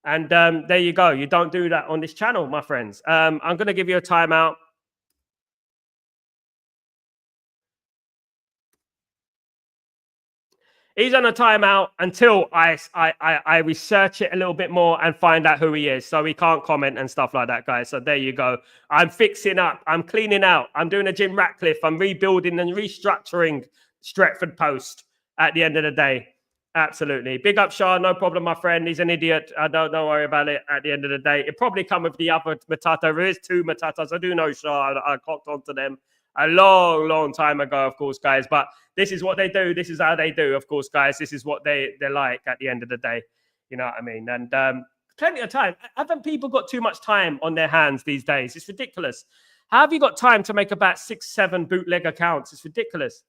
And there you go. You don't do that on this channel, my friends. I'm going to give you a timeout. He's on a timeout until I research it a little bit more and find out who he is. So he can't comment and stuff like that, guys. So there you go. I'm fixing up. I'm cleaning out. I'm doing a Jim Ratcliffe. I'm rebuilding and restructuring Stretford Post at the end of the day. Absolutely. Big up, Shah. No problem, my friend. He's an idiot. Don't worry about it at the end of the day. It probably come with the other Matata. There is two Matatas. I do know Shah. I clocked onto them a long time ago, of course, guys. But this is what they do. This is how they do, of course, guys. This is what they're like at the end of the day. You know what I mean? And plenty of time. Haven't people got too much time on their hands these days? It's ridiculous. How have you got time to make about 6-7 bootleg accounts? It's ridiculous.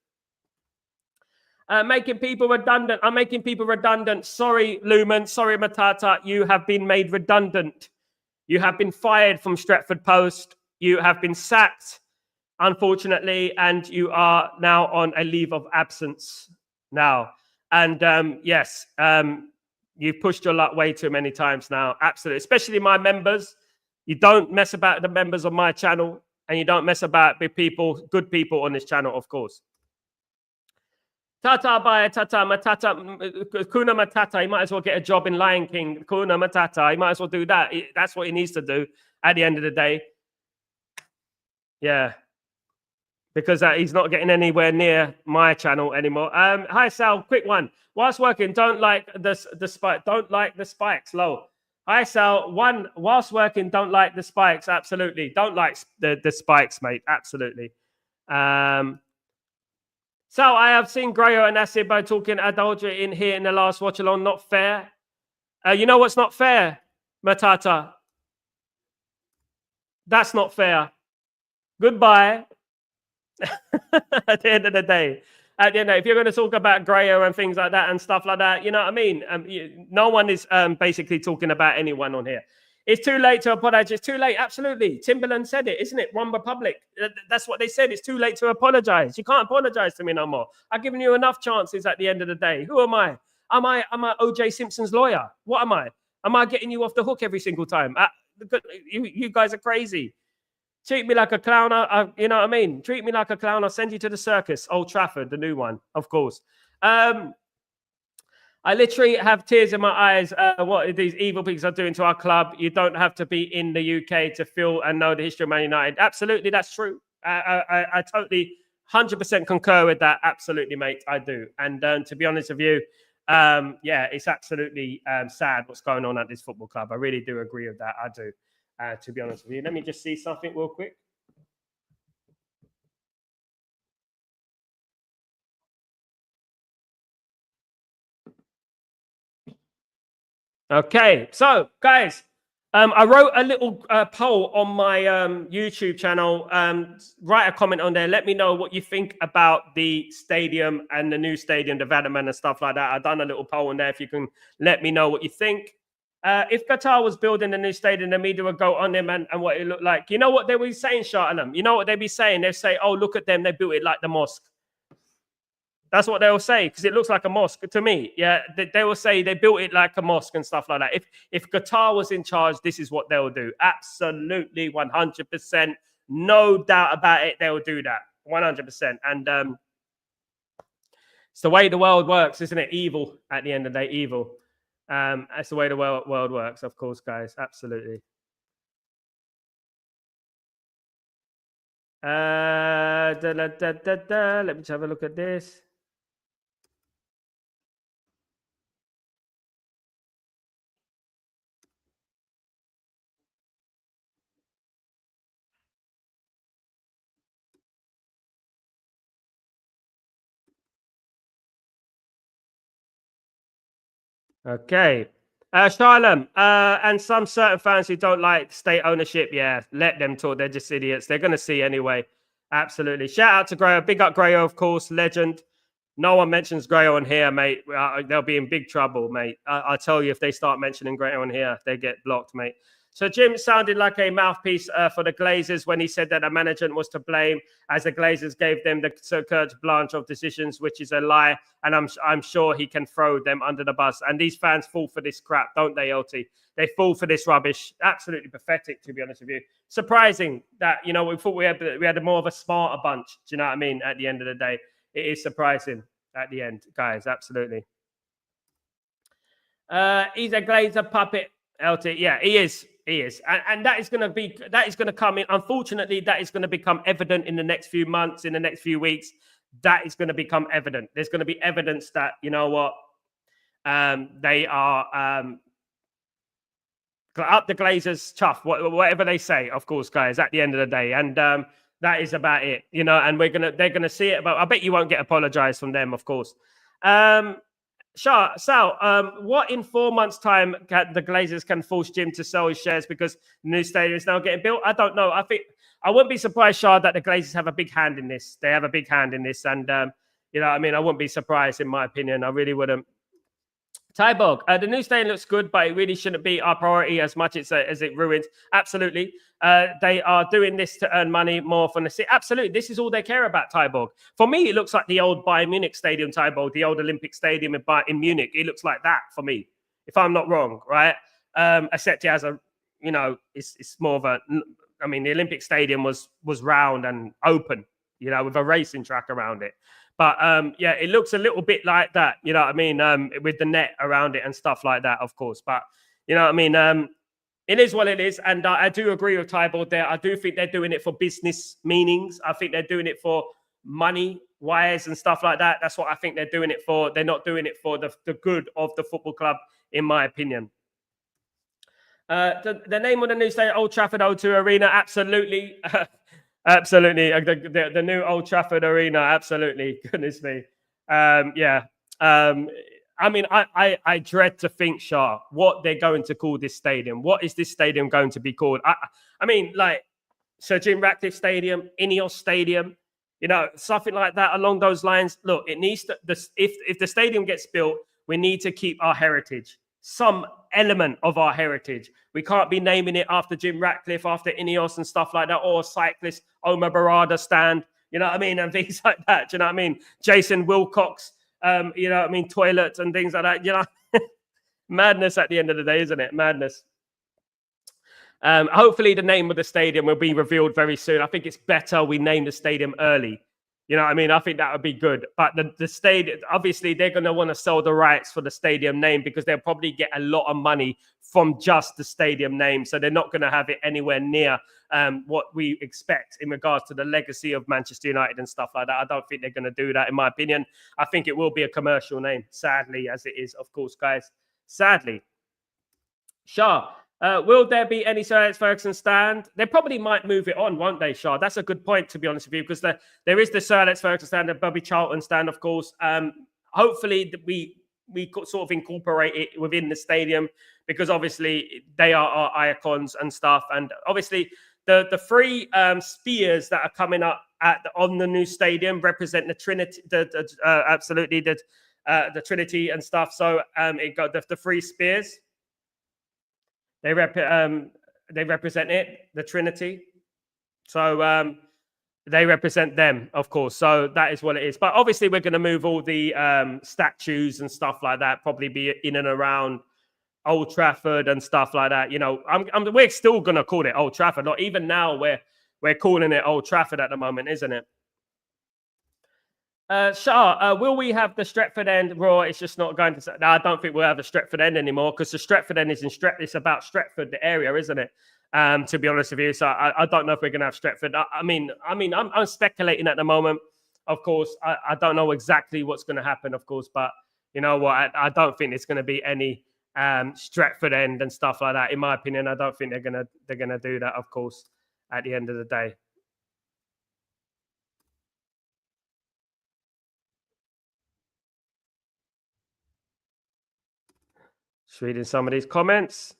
Making people redundant. I'm making people redundant. Sorry, Lumen. Sorry, Matata. You have been made redundant. You have been fired from Stretford Post. You have been sacked, unfortunately, and you are now on a leave of absence now. And yes, you've pushed your luck way too many times now. Absolutely. Especially my members. You don't mess about the members of my channel, and you don't mess about with people, good people on this channel, of course. Tata bye, tata matata, kuna matata. He might as well get a job in Lion King. Kuna matata. He might as well do that. That's what he needs to do at the end of the day. Yeah, because he's not getting anywhere near my channel anymore. Hi Sal, quick one. Whilst working, don't like the spike. Don't like the spikes. Low. Hi Sal. One, whilst working, don't like the spikes. Absolutely, don't like the spikes, mate. Absolutely. So I have seen Grayo and Asibo talking adultery in here in the last watch along. Not fair. You know what's not fair, Matata? That's not fair. Goodbye. At the end of the day. At the end of the day, if you're going to talk about Grayo and things like that and stuff like that, you know what I mean? No one is basically talking about anyone on here. It's too late to apologize. It's too late. Absolutely. Timberland said it, isn't it? One Republic. That's what they said. It's too late to apologize. You can't apologize to me no more. I've given you enough chances at the end of the day. Who am I? Am I OJ Simpson's lawyer? What am I? Am I getting you off the hook every single time? You guys are crazy. Treat me like a clown. You know what I mean? Treat me like a clown. I'll send you to the Circus, Old Trafford, the new one, of course. I literally have tears in my eyes. What these evil pigs are doing to our club. You don't have to be in the UK to feel and know the history of Man United. Absolutely, that's true. I totally 100% concur with that. Absolutely, mate. I do. And to be honest with you, yeah, it's absolutely sad what's going on at this football club. I really do agree with that. I do, to be honest with you. Let me just see something real quick. Okay, so guys, I wrote a little poll on my YouTube channel. Write a comment on there. Let me know what you think about the stadium and the new stadium development and stuff like that. I've done a little poll on there. If you can let me know what you think. If Qatar was building a new stadium, the media would go on them and what it looked like. You know what they were saying, Shartanam? You know what they'd be saying? They'd say, oh, look at them. They built it like the mosque. That's what they'll say because it looks like a mosque to me. Yeah, they will say they built it like a mosque and stuff like that. If Qatar was in charge, this is what they'll do. Absolutely, 100%, no doubt about it. They'll do that 100%. And it's the way the world works, isn't it? Evil at the end of the day, evil. That's the way the world works, of course, guys. Absolutely. Let me just have a look at this. Okay. Shalom, and some certain fans who don't like state ownership, yeah, let them talk. They're just idiots. They're going to see anyway. Absolutely. Shout out to Grayo. Big up Grayo, of course. Legend. No one mentions Grayo on here, mate. They'll be in big trouble, mate. I tell you, if they start mentioning Grayo on here, they get blocked, mate. So Jim sounded like a mouthpiece for the Glazers when he said that the management was to blame, as the Glazers gave them the carte blanche of decisions, which is a lie. And I'm sure he can throw them under the bus. And these fans fall for this crap, don't they, LT? They fall for this rubbish. Absolutely pathetic, to be honest with you. Surprising that, you know, we thought we had more of a smarter bunch. Do you know what I mean? At the end of the day, it is surprising at the end, guys. Absolutely. He's a Glazer puppet, LT. Yeah, he is. He is. And that is going to come in. Unfortunately, that is going to become evident in the next few months, in the next few weeks. That is going to become evident. There's going to be evidence that, you know what, they are up the Glazers, chuff, whatever they say, of course, guys, at the end of the day. And that is about it, you know, and they're going to see it. But I bet you won't get apologized from them, of course. Sal, what in 4 months' time the Glazers can force Jim to sell his shares because the new stadium is now getting built? I don't know. I wouldn't be surprised, Shah, that the Glazers have a big hand in this. They have a big hand in this, and you know, I mean, I wouldn't be surprised, in my opinion. I really wouldn't. Tybog, the new stadium looks good, but it really shouldn't be our priority as much as it ruins. Absolutely. They are doing this to earn money more from the city. Absolutely. This is all they care about, Tybog. For me, it looks like the old Bayern Munich stadium, Tybog, the old Olympic stadium in Munich. It looks like that for me, if I'm not wrong, right? Except it has a, you know, it's more of a, I mean, the Olympic stadium was round and open, you know, with a racing track around it. But yeah, it looks a little bit like that, you know what I mean, with the net around it and stuff like that, of course. But, you know what I mean, it is what it is. And I do agree with Tybald there. I do think they're doing it for business meanings. I think they're doing it for money wise and stuff like that. That's what I think they're doing it for. They're not doing it for the good of the football club, in my opinion. The name of the new stadium, Old Trafford O2 Arena, absolutely. Absolutely. The new Old Trafford Arena, absolutely. Goodness me. Yeah. I mean, I dread to think, Shah, what they're going to call this stadium. What is this stadium going to be called? I mean, like Sir Jim Ratcliffe Stadium, Ineos Stadium, you know, something like that along those lines. Look, it needs to, if the stadium gets built, we need to keep our heritage, some element of our heritage. We can't be naming it after Jim Ratcliffe, after Ineos and stuff like that, or cyclist Omar Barada stand, you know what I mean, and things like that. Do you know what I mean? Jason Wilcox, you know what I mean, toilets and things like that. You know, madness at the end of the day, isn't it? Madness. Hopefully the name of the stadium will be revealed very soon. I think it's better we name the stadium early. You know what I mean? I think that would be good. But the stadium, obviously, they're going to want to sell the rights for the stadium name because they'll probably get a lot of money from just the stadium name. So they're not going to have it anywhere near what we expect in regards to the legacy of Manchester United and stuff like that. I don't think they're going to do that, in my opinion. I think it will be a commercial name, sadly, as it is, of course, guys. Sadly. Shah, will there be any Sir Alex Ferguson stand? They probably might move it on, won't they, Shah? That's a good point, to be honest with you, because there is the Sir Alex Ferguson stand, the Bobby Charlton stand, of course. Hopefully, we sort of incorporate it within the stadium because obviously they are our icons and stuff. And obviously, the three spears that are coming up on the new stadium represent the Trinity, absolutely the Trinity and stuff. So it got the three spears. They represent it, the Trinity. So they represent them, of course. So that is what it is. But obviously, we're going to move all the statues and stuff like that, probably be in and around Old Trafford and stuff like that. You know, we're still going to call it Old Trafford. Not even now, we're calling it Old Trafford at the moment, isn't it? Shah, will we have the Stretford end? Raw, it's just not going to. No, I don't think we'll have the Stretford end anymore because the Stretford end is in It's about Stretford, the area, isn't it? To be honest with you, so I don't know if we're going to have Stretford. I'm speculating at the moment. Of course, I don't know exactly what's going to happen, of course, but you know what? I don't think it's going to be any Stretford end and stuff like that. In my opinion, I don't think they're gonna do that. Of course, at the end of the day. Just reading some of these comments.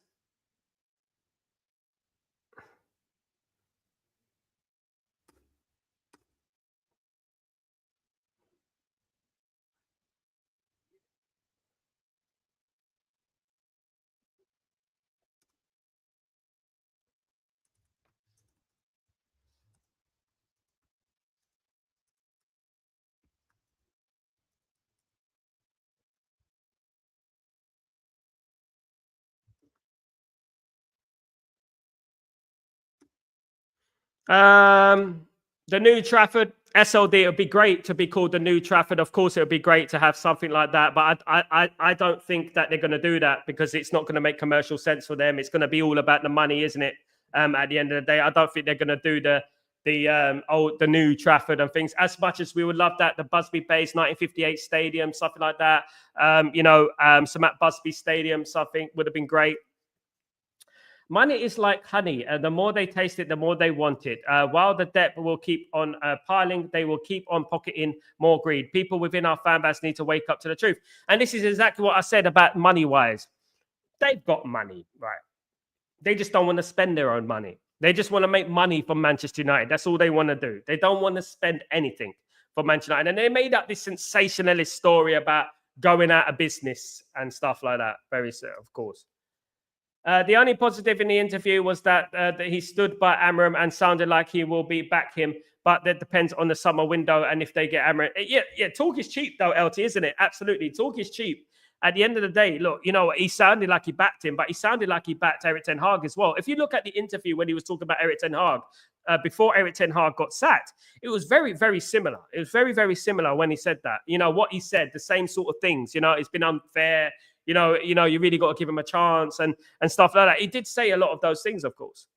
The new Trafford SLD. It would be great to be called the new Trafford. Of course, it would be great to have something like that. But I don't think that they're going to do that because it's not going to make commercial sense for them. It's going to be all about the money, isn't it? At the end of the day, I don't think they're going to do the new Trafford and things. As much as we would love that, the Busby-based 1958 stadium, something like that. Some at Busby Stadium, something would have been great. Money is like honey, and the more they taste it, the more they want it. While the debt will keep on piling, they will keep on pocketing more greed. People within our fan base need to wake up to the truth. And this is exactly what I said about money-wise. They've got money, right? They just don't want to spend their own money. They just want to make money from Manchester United. That's all they want to do. They don't want to spend anything for Manchester United. And they made up this sensationalist story about going out of business and stuff like that. Very sad, of course. The only positive in the interview was that he stood by Amram and sounded like he will be back him, but that depends on the summer window and if they get Amram. Yeah, talk is cheap though, LT, isn't it? Absolutely, talk is cheap. At the end of the day, look, you know, he sounded like he backed him, but he sounded like he backed Erik ten Hag as well. If you look at the interview when he was talking about Erik ten Hag, before Erik ten Hag got sacked, it was very, very similar. It was very, very similar when he said that. You know, what he said, the same sort of things. You know, it's been unfair. You know, you really got to give him a chance and stuff like that. He did say a lot of those things, of course.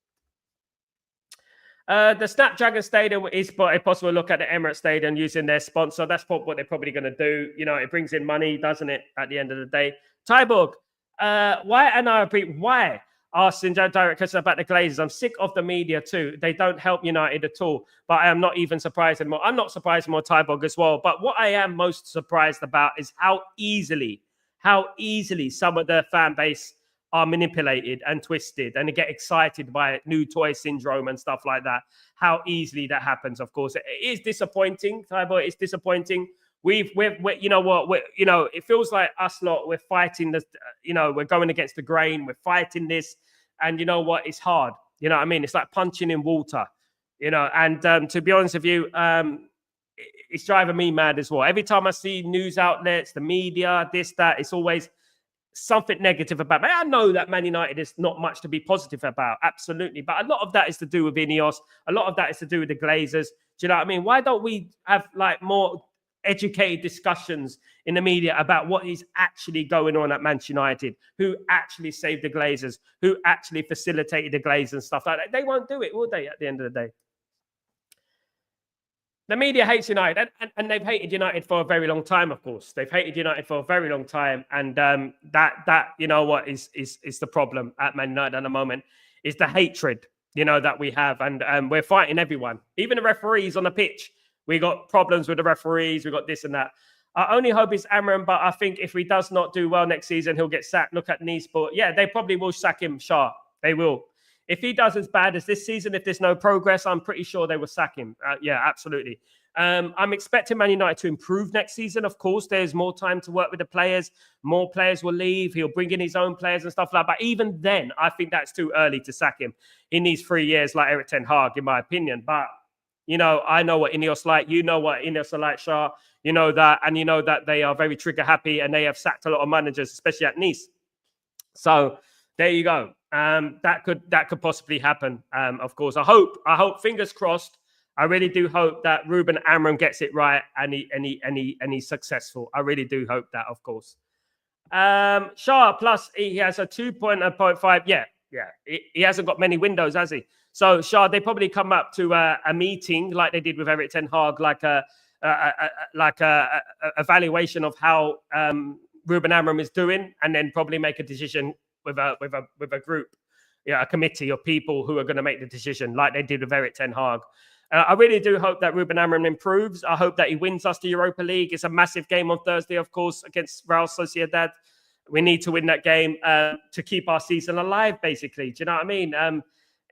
The Snapdragon Stadium is a possible look at the Emirates Stadium using their sponsor. That's what they're probably going to do. You know, it brings in money, doesn't it, at the end of the day? Tyborg, why, and I repeat, why asking direct questions about the Glazers? I'm sick of the media too. They don't help United at all. But I am not even surprised anymore. I'm not surprised anymore, Tyborg, as well. But what I am most surprised about is how easily some of the fan base are manipulated and twisted and they get excited by new toy syndrome and stuff like that. How easily that happens, of course. It is disappointing, Tybo. It's disappointing. We're you know what, it feels like us lot, we're fighting this, we're going against the grain, we're fighting this, and you know what, it's hard. You know what I mean? It's like punching in water, and to be honest with you, it's driving me mad as well. Every time I see news outlets, the media, this, that, it's always something negative about me. I know that Man United is not much to be positive about, absolutely. But a lot of that is to do with Ineos. A lot of that is to do with the Glazers. Do you know what I mean? Why don't we have like more educated discussions in the media about what is actually going on at Manchester United, who actually saved the Glazers, who actually facilitated the Glazers and stuff like that? They won't do it, will they, at the end of the day? The media hates United, and they've hated United for a very long time. Of course, they've hated United for a very long time, and that you know what is the problem at Man United at the moment is the hatred that we have, and we're fighting everyone, even the referees on the pitch. We got problems with the referees. We got this and that. I only hope it's Amram, but I think if he does not do well next season, he'll get sacked. Look at Nice, but yeah, they probably will sack him. Sharp, they will. If he does as bad as this season, if there's no progress, I'm pretty sure they will sack him. Yeah, absolutely. I'm expecting Man United to improve next season. Of course, there's more time to work with the players. More players will leave. He'll bring in his own players and stuff like that. But even then, I think that's too early to sack him. He needs 3 years like Erik ten Hag, in my opinion. But, I know what Ineos like. You know what Ineos are like, Shah. You know that. And you know that they are very trigger happy and they have sacked a lot of managers, especially at Nice. So there you go. That could possibly happen. Of course, I hope, fingers crossed. I really do hope that Ruben Amorim gets it right and he's successful. I really do hope that, of course. Shah, plus he has a 2.5. Yeah. He hasn't got many windows, has he? So Shah, they probably come up to a meeting like they did with Erik ten Hag, like a evaluation of how Ruben Amorim is doing, and then probably make a decision with a group, a committee of people who are going to make the decision, like they did with Erik ten Hag. I really do hope that Ruben Amorim improves. I hope that he wins us the Europa League. It's a massive game on Thursday, of course, against Real Sociedad. We need to win that game to keep our season alive, basically. Do you know what I mean?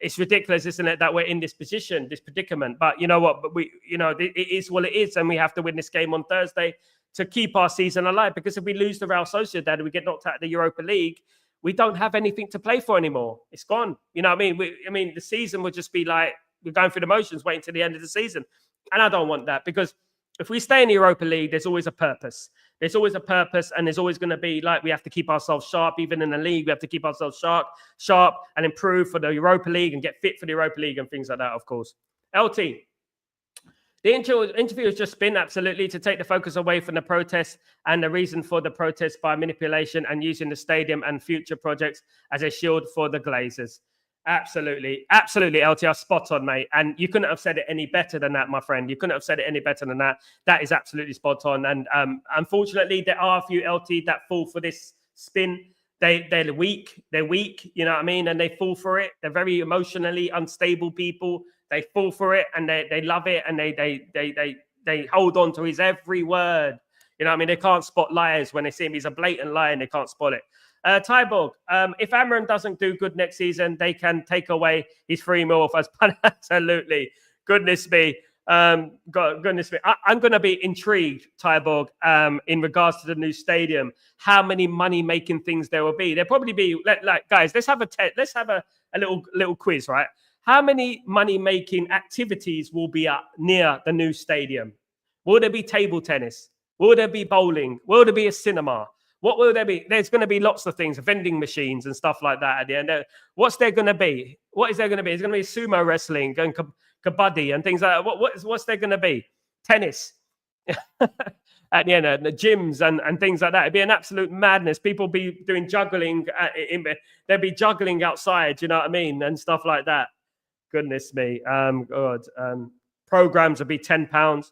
It's ridiculous, isn't it, that we're in this position, this predicament? But you know what? But it is what it is, and we have to win this game on Thursday to keep our season alive. Because if we lose to Real Sociedad and we get knocked out of the Europa League, we don't have anything to play for anymore. It's gone. You know what I mean? The season would just be like, we're going through the motions, waiting till the end of the season. And I don't want that, because if we stay in the Europa League, there's always a purpose. There's always a purpose, and there's always going to be like, we have to keep ourselves sharp. Even in the league, we have to keep ourselves sharp and improve for the Europa League and get fit for the Europa League and things like that, of course. LT, the interview has just been absolutely to take the focus away from the protests and the reason for the protests by manipulation and using the stadium and future projects as a shield for the Glazers. Absolutely, LT, spot on, mate. And you couldn't have said it any better than that, my friend. You couldn't have said it any better than that. That is absolutely spot on. And unfortunately, there are a few LT that fall for this spin. They're weak. They're weak, you know what I mean? And they fall for it. They're very emotionally unstable people. They fall for it and they love it, and they hold on to his every word. You know what I mean? They can't spot liars when they see him. He's a blatant liar and they can't spot it. Tyborg, if Amorim doesn't do good next season, they can take away his 3 mil off us. Absolutely. Goodness me. Goodness me. I'm going to be intrigued, Tyborg, in regards to the new stadium, how many money-making things there will be. There'll probably be, guys, let's have a little quiz, right? How many money-making activities will be up near the new stadium? Will there be table tennis? Will there be bowling? Will there be a cinema? What will there be? There's going to be lots of things, vending machines and stuff like that at the end. What's there going to be? What is there going to be? There's going to be sumo wrestling and kabaddi and things like that. What's there going to be? Tennis. At the end, the gyms and things like that. It'd be an absolute madness. People be doing juggling. They'll be juggling outside, you know what I mean? And stuff like that. Goodness me. Programs would be £10.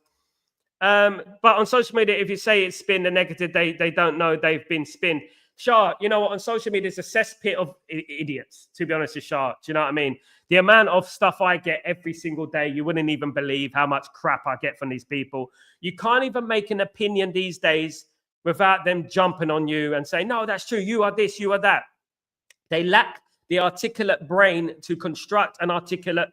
But on social media, if you say it's spin, the negative, they don't know they've been spin. Shah, you know what? On social media, it's a cesspit of idiots, to be honest with Shah. Do you know what I mean? The amount of stuff I get every single day, you wouldn't even believe how much crap I get from these people. You can't even make an opinion these days without them jumping on you and saying, no, that's true. You are this, you are that. They lack the articulate brain to construct an articulate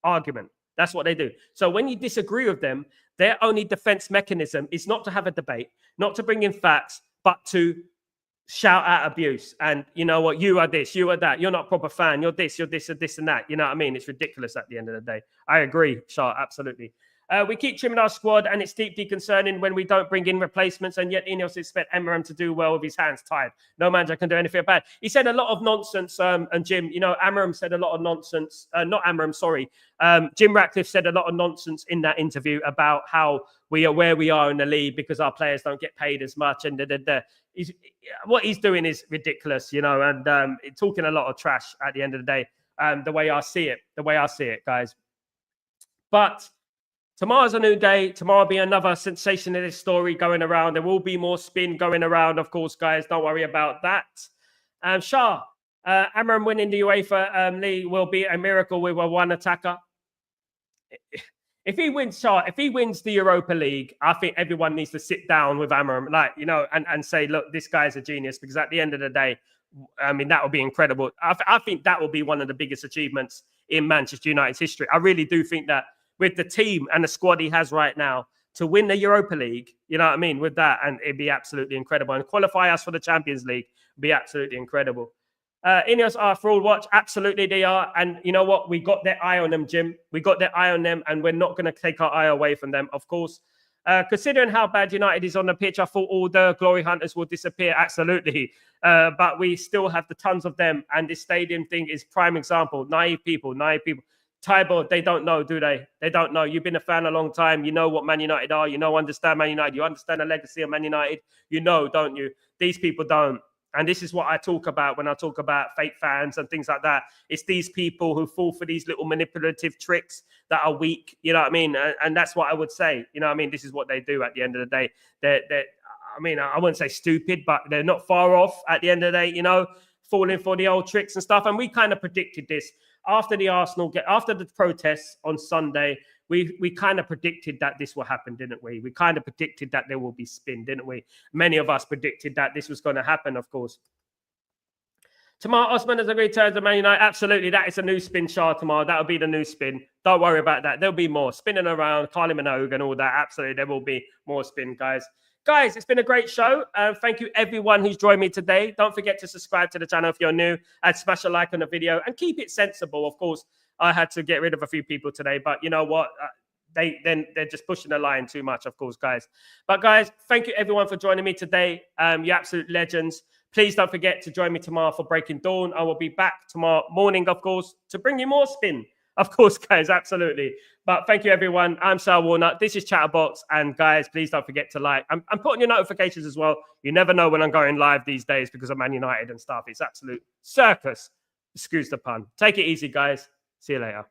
argument. That's what they do. So when you disagree with them, their only defense mechanism is not to have a debate, not to bring in facts, but to shout out abuse. And you know what? You are this, you are that. You're not a proper fan. You're this, and this, and that. You know what I mean? It's ridiculous at the end of the day. I agree, Shah, absolutely. We keep trimming our squad, and it's deeply concerning when we don't bring in replacements, and yet Ineos expect Amaram to do well with his hands tied. No manager can do anything bad. He said a lot of nonsense, and Jim, Amaram said a lot of nonsense. Not Amaram, sorry. Jim Ratcliffe said a lot of nonsense in that interview about how we are where we are in the league because our players don't get paid as much, and what he's doing is ridiculous, and talking a lot of trash at the end of the day. The way I see it, guys. But tomorrow's a new day. Tomorrow will be another sensationalist story going around. There will be more spin going around, of course, guys. Don't worry about that. Shah, Amaram winning the UEFA League will be a miracle with a one attacker. If he wins the Europa League, I think everyone needs to sit down with Amaram, and say, look, this guy's a genius, because at the end of the day, I mean, that would be incredible. I think that will be one of the biggest achievements in Manchester United's history. I really do think that with the team and the squad he has right now, to win the Europa League, with that, and it'd be absolutely incredible. And qualify us for the Champions League would be absolutely incredible. Ineos are fraud watch. Absolutely, they are. And you know what? We got their eye on them, Jim. We got their eye on them, and we're not going to take our eye away from them, of course. Considering how bad United is on the pitch, I thought all the glory hunters will disappear. Absolutely. But we still have the tons of them. And this stadium thing is prime example. Naive people. Tybo, they don't know, do they? They don't know. You've been a fan a long time. You know what Man United are. Understand Man United. You understand the legacy of Man United. Don't you? These people don't. And this is what I talk about when I talk about fake fans and things like that. It's these people who fall for these little manipulative tricks that are weak. You know what I mean? And that's what I would say. This is what they do at the end of the day. I wouldn't say stupid, but they're not far off at the end of the day, falling for the old tricks and stuff. And we kind of predicted this after the protests on Sunday. We kind of predicted that this will happen, didn't we? We kind of predicted that there will be spin, didn't we? Many of us predicted that this was going to happen, of course. Tomorrow, Osman has agreed to Man United. Absolutely, that is a new spin, Shah, tomorrow. That'll be the new spin. Don't worry about that. There'll be more spinning around, Carly Minogue and all that. Absolutely, there will be more spin, guys. Guys, it's been a great show. Thank you, everyone who's joined me today. Don't forget to subscribe to the channel if you're new and smash a like on the video and keep it sensible, of course. I had to get rid of a few people today, but you know what? They're just pushing the line too much, of course, guys. But guys, thank you everyone for joining me today. You absolute legends. Please don't forget to join me tomorrow for Breaking Dawn. I will be back tomorrow morning, of course, to bring you more spin. Of course, guys, absolutely. But thank you, everyone. I'm Sal Warner. This is Chatterbox. And guys, please don't forget to like. I'm putting your notifications as well. You never know when I'm going live these days because of Man United and stuff. It's absolute circus. Excuse the pun. Take it easy, guys. See you later.